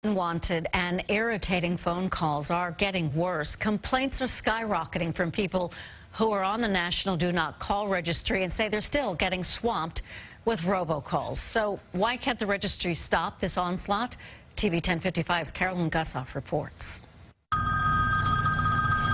Unwanted and irritating phone calls are getting worse. Complaints are skyrocketing from people who are on the National Do Not Call registry and say they're still getting swamped with robocalls. So why can't the registry stop this onslaught? TV 1055's Carolyn Gusoff reports.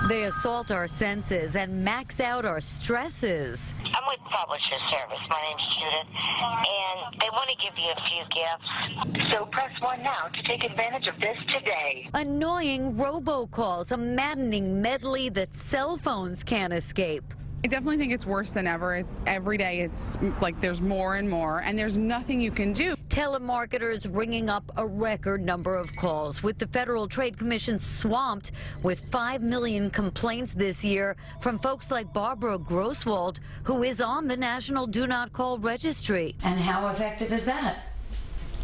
They assault our senses and max out our stresses. I'm with Publisher Service. My name's Judith, and they want to give you a few gifts. So press 1 now to take advantage of this today. Annoying robocalls, a maddening medley that cell phones can't escape. I definitely think it's worse than ever. Every day it's like there's more and more, and there's nothing you can do. Telemarketers ringing up a record number of calls, with the Federal Trade Commission swamped with 5 million complaints this year from folks like Barbara Grosswald, who is on the National Do Not Call registry. And how effective is that?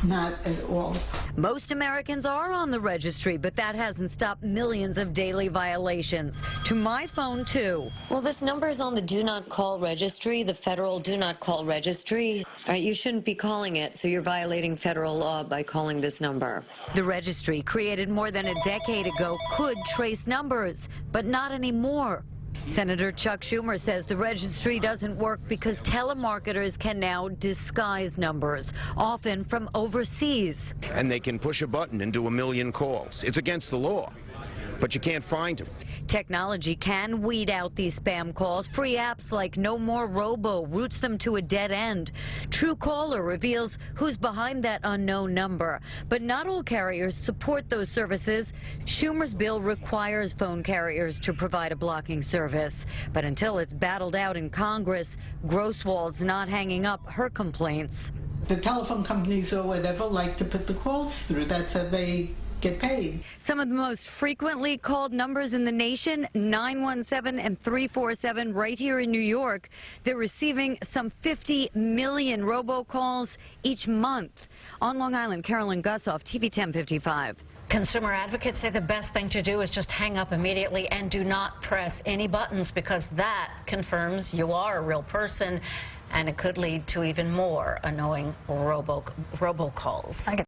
Not at all. Most Americans are on the registry, but that hasn't stopped millions of daily violations. To my phone, too. Well, this number is on the Do Not Call registry, the Federal Do Not Call registry. You shouldn't be calling it, so you're violating federal law by calling this number. The registry, created more than a decade ago, could trace numbers, but not anymore. Senator Chuck Schumer says the registry doesn't work because telemarketers can now disguise numbers, often from overseas. And they can push a button and do 1 million calls. It's against the law, but you can't find them. Technology can weed out these spam calls. Free apps like No More Robo routes them to a dead end. Truecaller reveals who's behind that unknown number. But not all carriers support those services. Schumer's bill requires phone carriers to provide a blocking service. But until it's battled out in Congress, Grosswald's not hanging up her complaints. The telephone companies or whatever like to put the calls through. That's how they get paid. Some of the most frequently called numbers in the nation, 917 and 347 right here in New York. They're receiving some 50 million robocalls each month. On Long Island, Carolyn Gusoff, TV 1055. Consumer advocates say the best thing to do is just hang up immediately and do not press any buttons, because that confirms you are a real person, and it could lead to even more annoying robocalls.